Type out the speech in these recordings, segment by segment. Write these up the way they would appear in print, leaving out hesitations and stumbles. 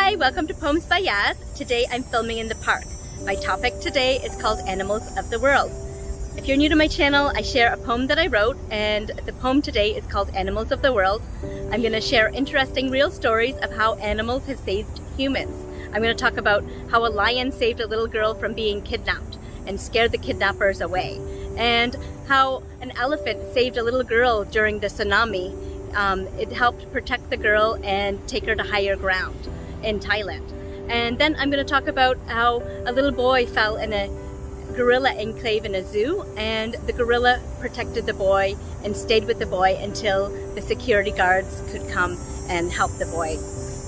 Hi, welcome to Poems by Yas. Today I'm filming in the park. My topic today is called Animals of the World. If you're new to my channel, I share a poem that I wrote, and the poem today is called Animals of the World. I'm going to share interesting real stories of how animals have saved humans. I'm going to talk about how a lion saved a little girl from being kidnapped and scared the kidnappers away, and how an elephant saved a little girl during the tsunami. It helped protect the girl and take her to higher ground in Thailand. And then I'm going to talk about how a little boy fell in a gorilla enclave in a zoo, and the gorilla protected the boy and stayed with the boy until the security guards could come and help the boy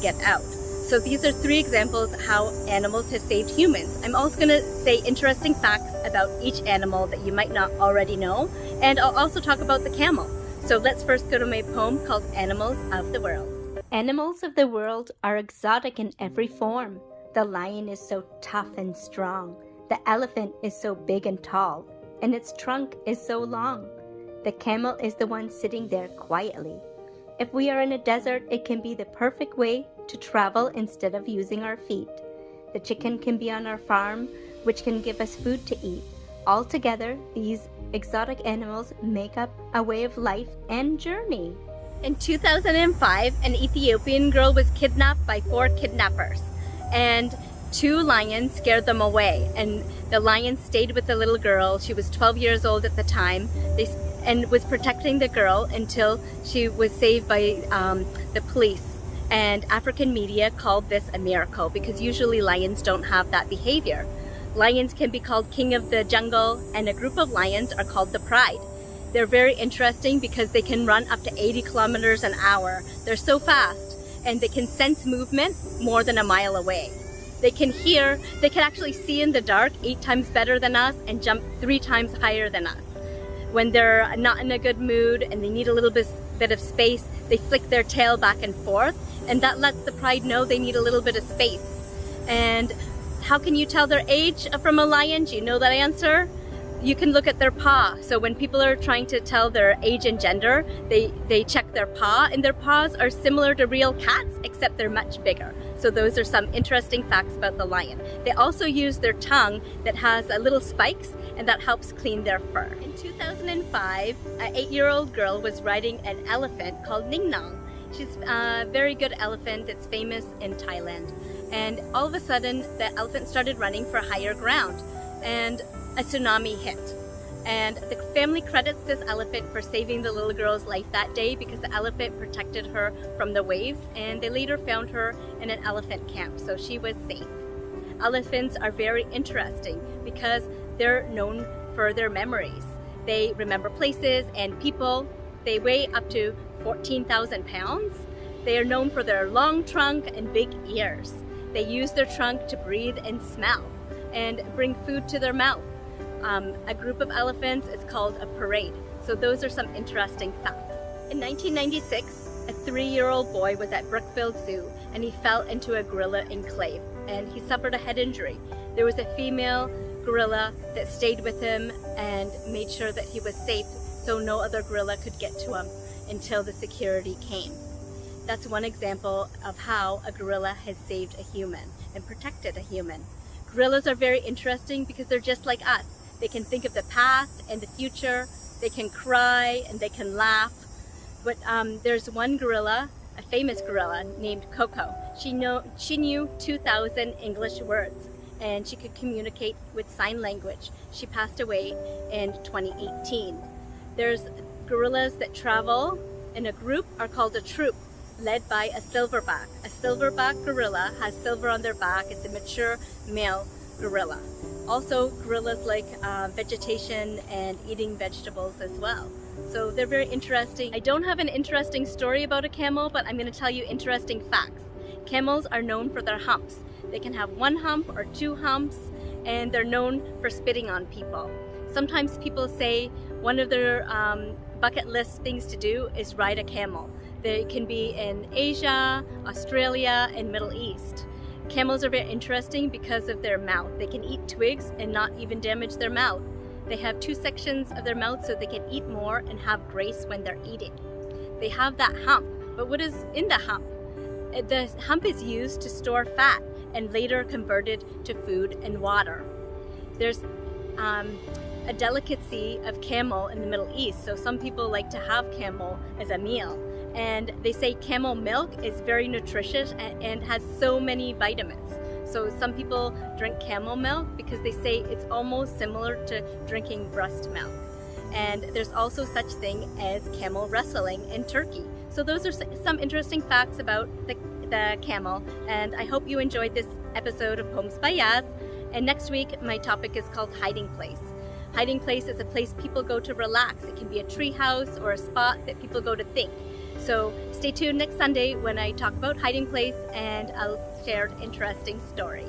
get out. So these are three examples of how animals have saved humans. I'm also going to say interesting facts about each animal that you might not already know, and I'll also talk about the camel. So let's first go to my poem called Animals of the World. Animals of the world are exotic in every form. The lion is so tough and strong. The elephant is so big and tall, and its trunk is so long. The camel is the one sitting there quietly. If we are in a desert, it can be the perfect way to travel instead of using our feet. The chicken can be on our farm, which can give us food to eat. Altogether, these exotic animals make up a way of life and journey. In 2005, an Ethiopian girl was kidnapped by 4 kidnappers, and 2 lions scared them away, and the lion stayed with the little girl. She was 12 years old at the time, and was protecting the girl until she was saved by the police. And African media called this a miracle because usually lions don't have that behavior. Lions can be called king of the jungle, and a group of lions are called the pride. They're very interesting because they can run up to 80 kilometers an hour. They're so fast, and they can sense movement more than a mile away. They can actually see in the dark 8 times better than us and jump 3 times higher than us. When they're not in a good mood and they need a little bit of space, they flick their tail back and forth, and that lets the pride know they need a little bit of space. And how can you tell their age from a lion? Do you know that answer? You can look at their paw. So when people are trying to tell their age and gender, they check their paw, and their paws are similar to real cats, except they're much bigger. So those are some interesting facts about the lion. They also use their tongue that has little spikes, and that helps clean their fur. In 2005, an 8-year-old girl was riding an elephant called Ning Nong. She's a very good elephant that's famous in Thailand. And all of a sudden, the elephant started running for higher ground, and a tsunami hit. And the family credits this elephant for saving the little girl's life that day because the elephant protected her from the waves, and they later found her in an elephant camp, so she was safe. Elephants are very interesting because they're known for their memories. They remember places and people. They weigh up to 14,000 pounds. They are known for their long trunk and big ears. They use their trunk to breathe and smell and bring food to their mouth. A group of elephants is called a parade. So those are some interesting facts. In 1996, a 3-year-old boy was at Brookfield Zoo, and he fell into a gorilla enclave, and he suffered a head injury. There was a female gorilla that stayed with him and made sure that he was safe so no other gorilla could get to him until the security came. That's one example of how a gorilla has saved a human and protected a human. Gorillas are very interesting because they're just like us. They can think of the past and the future. They can cry and they can laugh. But there's one gorilla, a famous gorilla named Coco. She knew 2,000 English words, and she could communicate with sign language. She passed away in 2018. There's gorillas that travel in a group are called a troop, led by a silverback. A silverback gorilla has silver on their back. It's a mature male gorilla. Also, gorillas like vegetation and eating vegetables as well. So they're very interesting. I don't have an interesting story about a camel, but I'm going to tell you interesting facts. Camels are known for their humps. They can have 1 hump or 2 humps, and they're known for spitting on people. Sometimes people say one of their bucket list things to do is ride a camel. They can be in Asia, Australia, and Middle East. Camels are very interesting because of their mouth. They can eat twigs and not even damage their mouth. They have 2 sections of their mouth so they can eat more and have grace when they're eating. They have that hump, but what is in the hump? The hump is used to store fat and later converted to food and water. There's a delicacy of camel in the Middle East, so some people like to have camel as a meal. And they say camel milk is very nutritious and has so many vitamins. So some people drink camel milk because they say it's almost similar to drinking breast milk. And there's also such thing as camel wrestling in Turkey. So those are some interesting facts about the camel, and I hope you enjoyed this episode of Poems by Yas. And next week my topic is called hiding place. Hiding place is a place people go to relax. It can be a tree house or a spot that people go to think. So stay tuned next Sunday when I talk about hiding place and I'll share an interesting story.